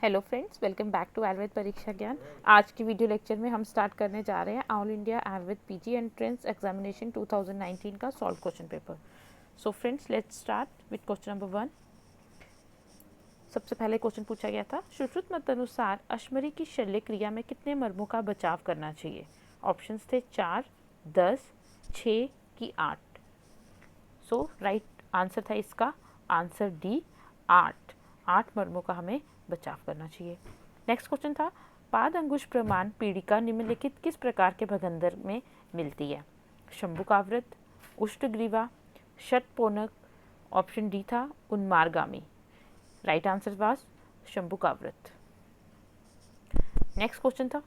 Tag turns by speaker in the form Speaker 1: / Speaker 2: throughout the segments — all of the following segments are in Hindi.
Speaker 1: Hello friends, welcome back to Ayurveda परीक्षा ज्ञान। आज की वीडियो लेक्चर में हम स्टार्ट करने जा रहे हैं all India Ayurveda PG entrance examination 2019 का solve question paper. So friends, let's start with question number 1। सबसे पहले क्वेश्चन पूछा गया था, सुश्रुत मत अनुसार अश्मरी की शल्य क्रिया में कितने मर्मों का बचाव करना चाहिए? ऑप्शंस थे 4, 10, 6 की 8। सो राइट आंसर था इसका आंसर डी, 8 मर्मों का हमें बचाव करना चाहिए। नेक्स्ट क्वेश्चन था, पाद अंगुश प्रमाण पीड़िका निम्नलिखित किस प्रकार के भगंदर में मिलती है? शंभुकाव्रत, उष्टग्रीवा, षटपोनक। ऑप्शन डी था उन्मार्गामी। राइट आंसर वाज शंभुकाव्रत। नेक्स्ट क्वेश्चन था,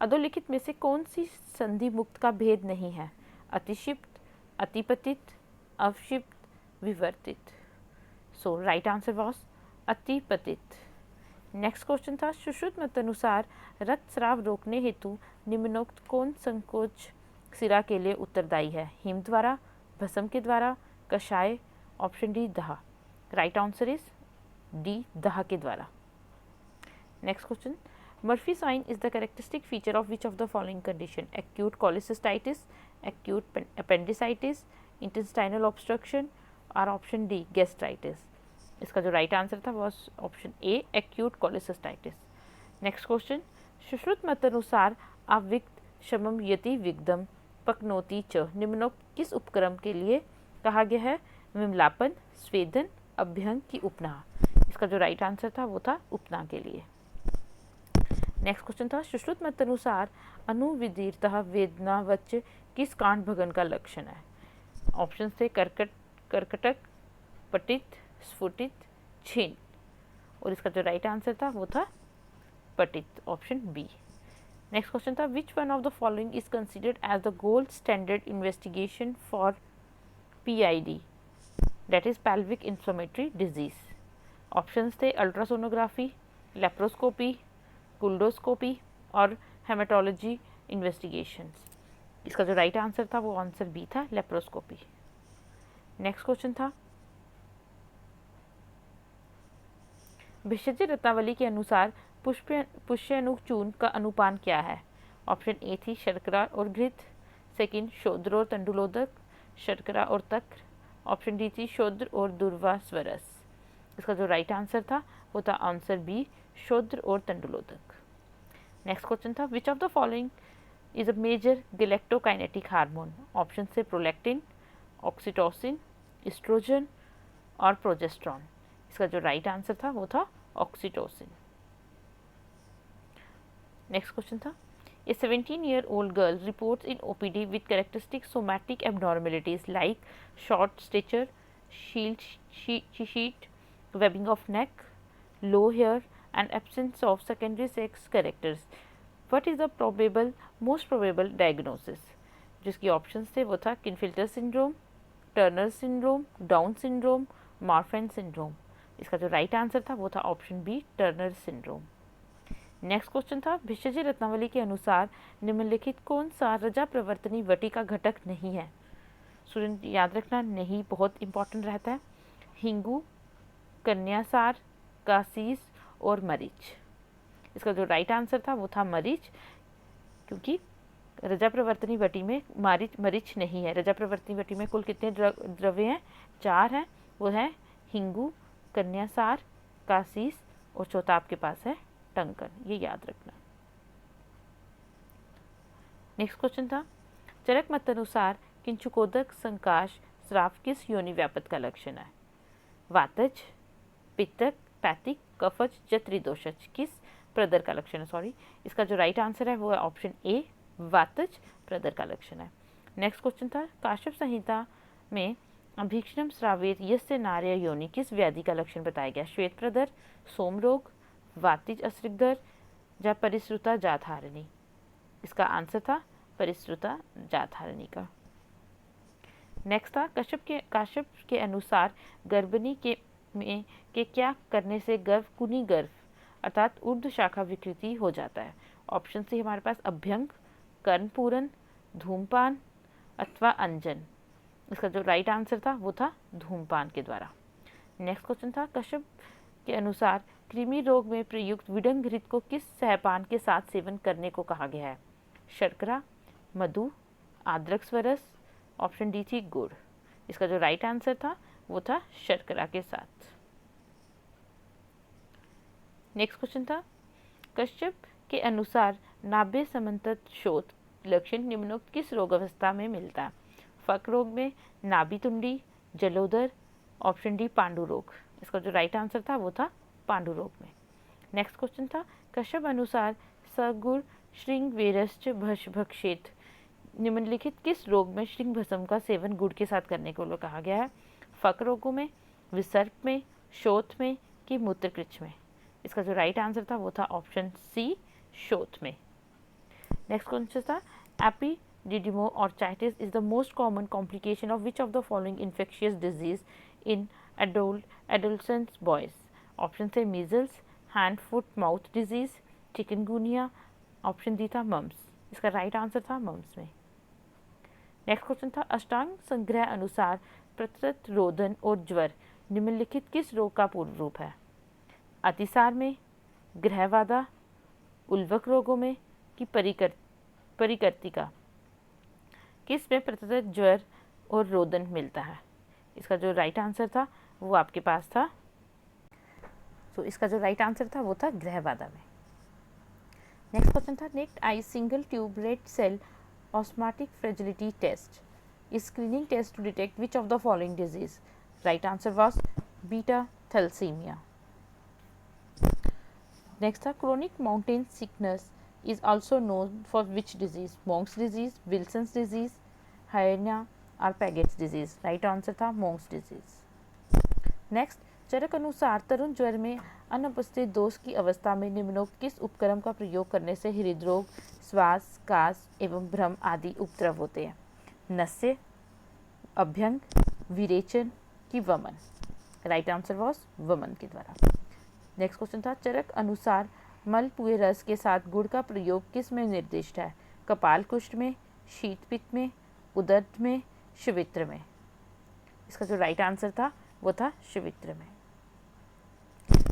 Speaker 1: अधोलिखित में से कौन सी संधि मुक्त का भेद नहीं है? अतिशिप्त, अतिपतित, अवशिप्त, विवर्तित। सो राइट आंसर वाज अतिपतित। नेक्स्ट क्वेश्चन था, सुश्रुत मत अनुसार रक्तस्राव रोकने हेतु निम्नोक्त कौन संकोच सिरा के लिए उत्तरदायी है? हिम द्वारा, भस्म के द्वारा, कषाय। ऑप्शन डी दाह। राइट आंसर इज डी, दाह के द्वारा। Next question, Murphy sign is the characteristic feature of which of the following condition? Acute cholecystitis, acute appendicitis, intestinal obstruction और ऑप्शन डी गैस्ट्राइटिस। इसका जो राइट आंसर था वो option A, acute cholecystitis. Next question, Sushruta मत अनुसार अविक्त शमम यति विग्धम पकनोति च निम्नोक्त किस उपक्रम के लिए कहा गया है? विमलापन, स्वेदन, अभ्यंग की उपनाह। इसका जो राइट आंसर था वो था उपनाह के लिए। नेक्स्ट क्वेश्चन था, सुश्रुत मत अनुसार अनुविदीर्तः वेदनावच्च किस कांड भगन का लक्षण है? ऑप्शन थे कर्कटक, पटित, स्फुटित, छीन। और इसका जो राइट आंसर था वो था पटित, ऑप्शन बी। नेक्स्ट क्वेश्चन था, which one of the following is considered as the gold standard investigation for PID, that is pelvic inflammatory disease? Options थे अल्ट्रासोनोग्राफी, लेप्रोस्कोपी, कुल्डोस्कोपी और हेमाटोलॉजी इन्वेस्टिगेशंस। इसका जो राइट आंसर था वो आंसर बी था, लेप्रोस्कोपी। नेक्स्ट क्वेश्चन था, भिषज रत्नावली के अनुसार पुष्यनुक चूर्ण का अनुपान क्या है? ऑप्शन ए थी शर्करा और घृत, सेकंड शोद्र और तंडुलोदक, शर्करा और तक्र। ऑप्शन डी थी शोद्र और दुर्वा स्वरस। इसका जो राइट आंसर था वो था आंसर बी, शोद्र और तंडुलोदक। नेक्स्ट क्वेश्चन था, which of the following is a major galactokinetic hormone? Option से प्रोलैक्टिन, ऑक्सीटोसिन, एस्ट्रोजन और प्रोजेस्ट्रॉन। इसका जो राइट आंसर था वो था ऑक्सीटोसिन। नेक्स्ट क्वेश्चन था, ए 17-year-old girl reports in OPD with characteristic somatic abnormalities like short stature, sheet, webbing of neck, low hair and absence of secondary sex characters. What is the most probable diagnosis? जिसकी ऑप्शंस थे वो था Klinefelter syndrome, Turner syndrome, Down syndrome, Marfan syndrome. इसका जो राइट आंसर था वो था option B, Turner syndrome. Next question था, भिषज रत्नावली के अनुसार निम्नलिखित कौन सा रजा प्रवर्तनी वटी का घटक नहीं है? स्टूडेंट याद रखना, नहीं बहुत इंपॉर्टेंट रहता है। हिंगू, कन्यासार, कासीस और मरीच। इसका जो राइट आंसर था वो था मरीच, क्योंकि रजा प्रवर्तनी वटी में मरीच नहीं है। रजा प्रवर्तनी वटी में कुल कितने द्रव्य हैं? 4 हैं। वो है हिंगू, कन्यासार, कासीस और चौथा आपके पास है टंकन। ये याद रखना। नेक्स्ट क्वेश्चन था, चरक मत अनुसार किंचुकोदक संकाश स्राव किस योनि व्यापत का लक्षण है? वातज, पित्तक, पैतिक, कफज, जत्रिदोषज किस प्रदर का लक्षण है? सॉरी, इसका जो राइट आंसर है वो है ऑप्शन ए, वातज प्रदर का लक्षण है। नेक्स्ट क्वेश्चन था, काश्यप संहिता में अभीक्षणम श्रावेत यस्य नार्य योनि किस व्याधि का लक्षण बताया गया? श्वेत प्रदर, सोम रोग, वातिज अस्रिग्धर या परिश्रुता जाधारणी? इसका आंसर था परिश्रुता जाधारणी का। नेक्स्ट था, काश्यप के अनुसार गर्भिणी के क्या करने से कुनी गर्भ अर्थात ऊर्ध्व शाखा विकृति हो जाता है? ऑप्शन से हमारे पास अभ्यंग, कर्णपूरन, धूमपान अथवा अंजन। इसका जो राइट आंसर था वो था धूमपान के द्वारा। नेक्स्ट क्वेश्चन था, कश्यप के अनुसार कृमि रोग में प्रयुक्त विडंघृत को किस सहपान के साथ सेवन करने को कहा गया है? शर्करा, मधु, आद्रक स्वरस, ऑप्शन डी थी गुड़। इसका जो राइट आंसर था वो था शर्करा के साथ। नेक्स्ट क्वेश्चन था, कश्यप के अनुसार नाभ्य समंतत शोथ लक्षण निम्नोक्त किस रोग अवस्था में मिलता है? फक रोग में, नाभि तुंडी, जलोदर, ऑप्शन डी पांडु रोग। इसका जो राइट आंसर था वो था पांडु रोग में। नेक्स्ट क्वेश्चन था, कश्यप अनुसार सगुर श्रृंग वेरश्च भक्षेत निम्नलिखित किस रोग में श्रृंग भस्म का सेवन गुड़ के साथ करने को कहा गया है? फक रोगों में, विसर्प में, शोथ में कि मूत्रकृच में? इसका जो राइट आंसर था वो था ऑप्शन सी शोथ में। नेक्स्ट क्वेश्चन था, epididymoorchitis is the most common complication of which of the following infectious disease in adolescent boys? Option से measles, hand foot mouth disease, chikungunya, option D था मम्स। इसका राइट आंसर था मम्स में। नेक्स्ट क्वेश्चन था, अष्टांग संग्रह अनुसार प्रकृत रोदन और ज्वर निम्नलिखित किस रोग का पूर्व रूप है? अतिसार में, ग्रहवादा, उल्वक रोगों में कि परिकर्तिका? किस में प्रकृत ज्वर और रोदन मिलता है? इसका जो राइट आंसर था वो आपके पास था, तो इसका जो राइट आंसर था वो था ग्रहवादा में। नेक्स्ट क्वेश्चन था, next I single tube red cell osmotic fragility test is screening test to detect which of the following disease? Right answer was beta thalassemia. Next था, chronic mountain sickness is also known for which disease? Monk's disease, Wilson's disease, hernia or Paget's disease? Right answer था Monk's disease. Next, चरक अनुसार तरुण ज्वर में अनुपस्थित दोष की अवस्था में निम्नोक्त किस उपकरण का प्रयोग करने से हृदरोग, श्वास, कास एवं भ्रम आदि उपद्रव होते हैं? नस्य, अभ्यंग, विरेचन की वमन? राइट आंसर वॉज वमन के द्वारा। नेक्स्ट क्वेश्चन था, चरक अनुसार मलपुए रस के साथ गुड़ का प्रयोग किस में निर्दिष्ट है? कपाल कुष्ठ में, शीत पित्त में, उदर में, शिवित्र में? इसका जो राइट आंसर था वो था शिवित्र में।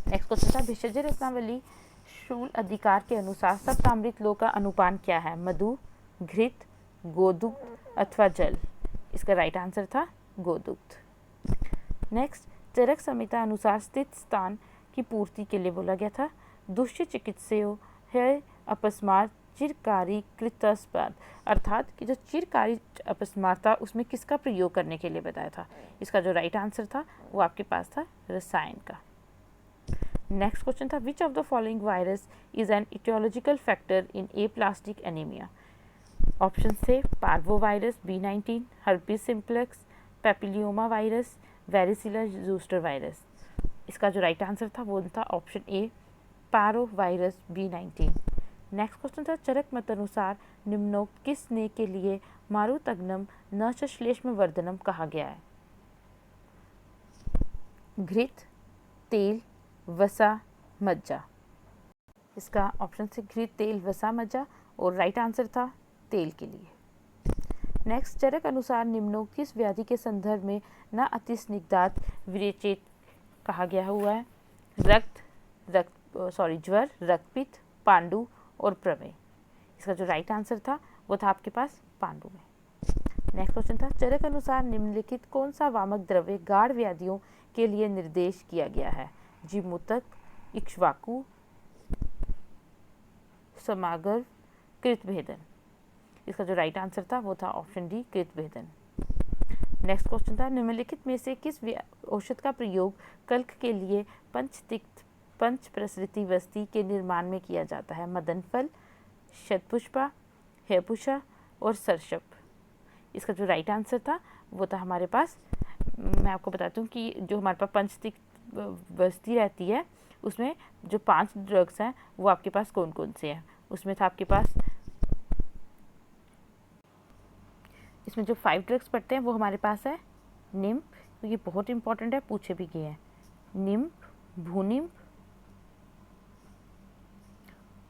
Speaker 1: नेक्स्ट क्वेश्चन था, भिषज रत्नावली शूल अधिकार के अनुसार सप्तामृत लोह का अनुपान क्या है? मधु, घृत, गोदुग्ध अथवा जल? इसका राइट आंसर था गोदुग्ध। नेक्स्ट, चरक संहिता अनुसार स्थित स्थान की पूर्ति के लिए बोला गया था, दुष्य चिकित्सयो है अपस्मार चिरकारी कृतस्पाद, अर्थात कि जो चिरकारी अपस्मार था उसमें किसका प्रयोग करने के लिए बताया था? इसका जो राइट आंसर था वो आपके पास था रसायन का। नेक्स्ट क्वेश्चन था, which of the following virus is an aetiological factor in aplastic anaemia? Option से parvo virus, B19, herpes simplex, papilloma virus, varicella zoster virus? इसका जो राइट आंसर था वो था option A parvo virus B19। Next question था, चरक मत अनुसार निम्नोक्त किस स्नेह के लिए मारुतग्नम न श्लेष्म वर्धनम कहा गया है? घृत, तेल, वसा, मज्जा? इसका ऑप्शन से घृत, तेल, वसा, मज्जा और राइट आंसर था तेल के लिए। नेक्स्ट, चरक अनुसार निम्नोक्त किस व्याधि के संदर्भ में न अति स्निग्धात विरेचेत कहा गया हुआ है? ज्वर, रक्तपित्त, पांडु और प्रमेय? इसका जो राइट आंसर था वो था आपके पास पांडु में। नेक्स्ट क्वेश्चन था, चरक अनुसार निम्नलिखित कौन सा वामक द्रव्य गाढ़ व्याधियों के लिए निर्देश किया गया है? जीमूतक, इक्ष्वाकु, समागर, कृतभेदन? इसका जो राइट आंसर था वो था ऑप्शन डी कृतभेदन। नेक्स्ट क्वेश्चन था, निम्नलिखित में से किस औषध का प्रयोग कल्क के लिए पंचतिक्त पंच प्रसृति वस्ती के निर्माण में किया जाता है? मदन फल, शतपुष्पा, हेपुषा और सरशप? इसका जो राइट आंसर था वो था हमारे पास, मैं आपको बताती हूँ कि जो हमारे पास पंचतिक्त वस्ती रहती है उसमें जो 5 ड्रग्स हैं वो आपके पास कौन कौन से हैं? उसमें था आपके पास, इसमें जो 5 ड्रग्स पड़ते हैं वो हमारे पास है निम्फ, तो ये बहुत इंपॉर्टेंट है, पूछे भी गए हैं। निम्फ, भूनिम्फ,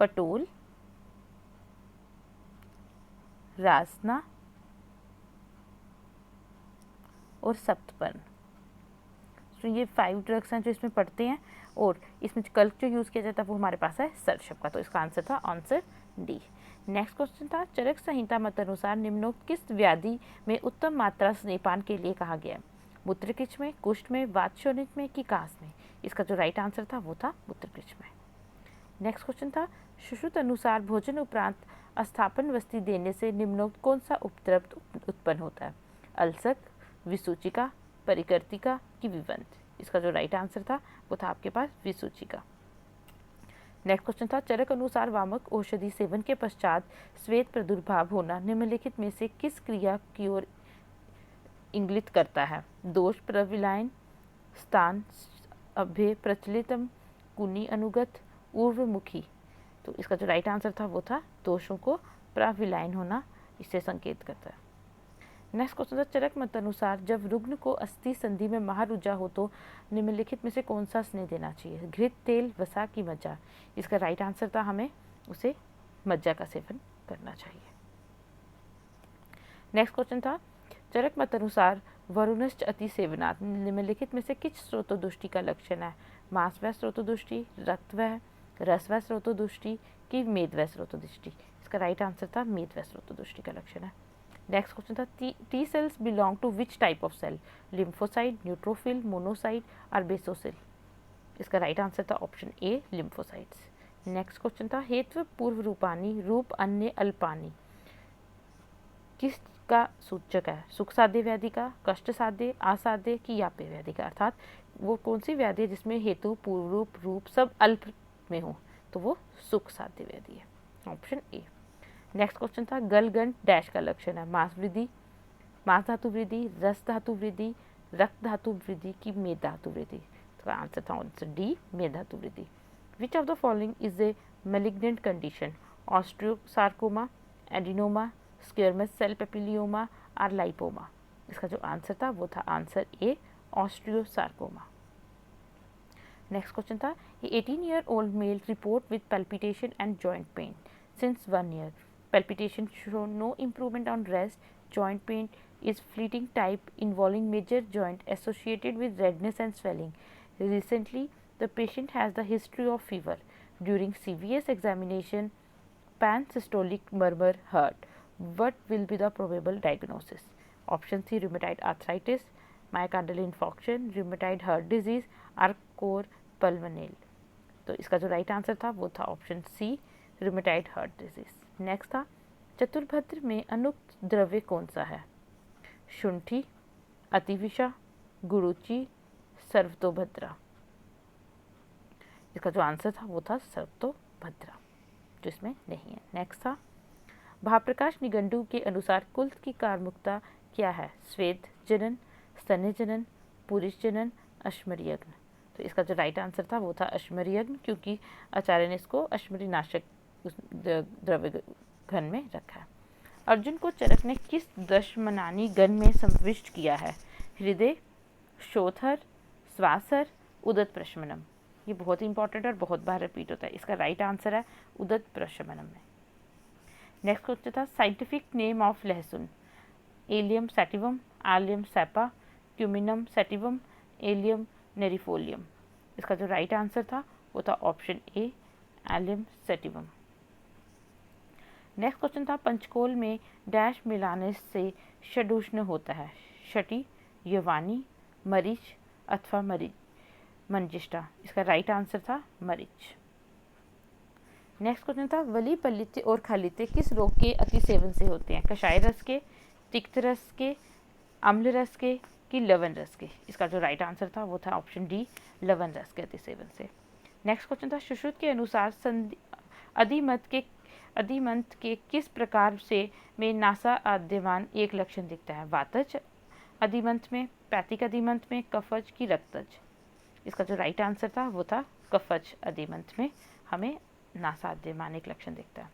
Speaker 1: पटोल, रासना और सप्तपर्ण। इसमें ये 5 ड्रग्स हैं जो इसमें पढ़ते हैं, और इसमें कल्क जो यूज़ किया जाता है वो हमारे पास है सर्शप का। तो इसका आंसर था आंसर डी। नेक्स्ट क्वेश्चन था, चरक संहिता मत अनुसार निम्नोक्त किस व्याधि में उत्तम मात्रा स्नेहपान के लिए कहा गया है? मूत्रकिच में, कुष्ठ में, वातशोणित में कि कास में? इसका जो राइट आंसर था वो था मूत्रकिच में। नेक्स्ट क्वेश्चन था, सुश्रुत अनुसार भोजन उपरांत अस्थापन वस्ती देने से निम्नोक्त कौन सा उपद्रव उत्पन्न होता है? अल्सर, विसूचिका, परिकर्तिका कि विवंत? इसका जो राइट आंसर था वो था आपके पास विसूचिका। नेक्स्ट क्वेश्चन था, चरक अनुसार वामक औषधि सेवन के पश्चात श्वेत प्रादुर्भाव होना निम्नलिखित में से किस क्रिया की ओर इंगित करता है? दोष प्रविलायन, स्थान अभ्य प्रचलितम, कुनी अनुगत, ऊर्वमुखी? तो इसका जो राइट आंसर था वो था दोषों को प्रविलायन होना इससे संकेत करता है। नेक्स्ट क्वेश्चन था, चरक मत अनुसार जब रुग्ण को अस्थि संधि में महारुजा हो तो निम्नलिखित में से कौन सा स्नेह देना चाहिए? घृत, तेल, वसा की मज्जा? इसका राइट आंसर था हमें उसे मज्जा का सेवन करना चाहिए। नेक्स्ट क्वेश्चन था, चरक मत अनुसार वरुणश्च अति सेवनात् निम्नलिखित में से किस स्रोतोदुष्टि का लक्षण है? मांस व स्रोतोदुष्टि, रक्त व रस व स्रोतोदुष्टि कि मेद व स्रोतोदुष्टि? इसका राइट आंसर था मेद व स्रोतोदुष्टि का लक्षण है। नेक्स्ट क्वेश्चन था, T cells belong to which type of cell? Lymphocyte, neutrophil, monocyte और बेसोसिल? इसका राइट आंसर था option A lymphocytes. Next question था, हेत्व पूर्व रूपानी रूप अन्य अल्पानी किसका सूचक है? सुख साध्य व्याधि का, कष्ट साध्य, असाध्य कि याप्य व्याधि का? अर्थात वो कौन सी व्याधि है जिसमें हेतु, पूर्व रूप सब अल्प में हो? तो वो सुख साध्य व्याधि है, ऑप्शन ए। नेक्स्ट क्वेश्चन था, गलगंड डैश का लक्षण है? मांस वृद्धि, मांस धातु वृद्धि, रस धातु वृद्धि, रक्त धातु वृद्धि की मेद धातु वृद्धि? तो आंसर था आंसर डी मेद धातु वृद्धि। Which of the following is a malignant condition? Osteosarcoma, adenoma, squamous cell papilloma और लाइपोमा? इसका जो आंसर था वो था answer A osteosarcoma. Next question था, 18-year-old male report with palpitation and joint pain since 1 year. Palpitation show no improvement on rest. Joint pain is fleeting type involving major joint associated with redness and swelling. Recently, the patient has the history of fever. During CVS examination, pansystolic murmur heard. What will be the probable diagnosis? Option C, rheumatoid arthritis, myocardial infarction, rheumatoid heart disease और कोर पल्मोनल? तो इसका जो राइट आंसर था वो था option C rheumatoid heart disease. Next था, चतुर्भद्र में अनुक्त द्रव्य कौन सा है? शुंठी, अतिविषा, गुरुचि, सर्वतोभद्रा? इसका जो आंसर था वो था सर्वतोभद्रा, जो इसमें नहीं है। नेक्स्ट था, भाप्रकाश निगंडु के अनुसार कुल्थ की कार्मुकता क्या है? श्वेत जनन, स्तन्य जनन, पुरुष जनन, अश्मरी यज्ञ? तो इसका जो राइट आंसर था वो था अश्मरी यज्ञ, क्योंकि आचार्य ने इसको अश्मरी नाशक द्रव्य घन में रखा है। अर्जुन को चरक ने किस दशमनानी गण में संविष्ट किया है? हृदय, शोथर, स्वासर, उदत प्रशमनम? ये बहुत ही इंपॉर्टेंट और बहुत बार रिपीट होता है। इसका राइट आंसर है उदत प्रशमनम में। नेक्स्ट क्वेश्चन था, साइंटिफिक नेम ऑफ लहसुन? Allium sativum, allium cepa, cuminum sativum, allium neriifolium? इसका जो राइट आंसर था वो था option A allium sativum. Next question था, पंचकोल में डैश मिलाने से षडुष्ण होता है? शटी, यवानी, मरीच अथवा मंजिष्ठा? इसका राइट आंसर था मरीच। नेक्स्ट क्वेश्चन था, वली पल्लित्य और खलित्य किस रोग के अति सेवन से होते हैं? कषाय रस के, तिक्त रस के, अम्ल रस के कि लवण रस के? इसका जो राइट आंसर था वो था ऑप्शन डी लवण रस के अति सेवन से। नेक्स्ट क्वेश्चन था, सुश्रुत के अनुसार अधिमंत के किस प्रकार से में नासा आद्यमान एक लक्षण दिखता है? वातज अधिमंत में, पैतिक अधिमंत में, कफज की रक्तज? इसका जो राइट आंसर था वो था कफज अधिमंत में हमें नासाद्यमान एक लक्षण दिखता है।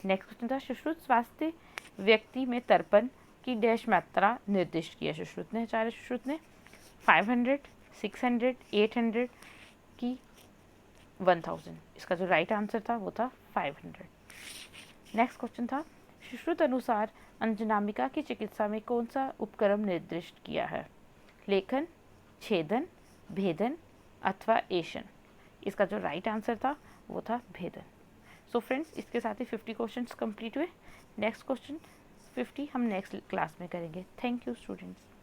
Speaker 1: नेक्स्ट क्वेश्चन था, सुश्रुत स्वास्थ्य व्यक्ति में तर्पण की डैश मात्रा निर्दिष्ट किया सुश्रुत ने? आचार्य सुश्रुत ने 500, 600, 800 की 1000? इसका जो राइट आंसर था वो था 500। नेक्स्ट क्वेश्चन था, सुश्रुत अनुसार अंजनामिका की चिकित्सा में कौन सा उपक्रम निर्दिष्ट किया है? लेखन, छेदन, भेदन अथवा एशन। इसका जो राइट आंसर था वो था भेदन। सो फ्रेंड्स, इसके साथ ही 50 क्वेश्चंस कंप्लीट हुए। नेक्स्ट क्वेश्चन 50 हम नेक्स्ट क्लास में करेंगे। Thank you students.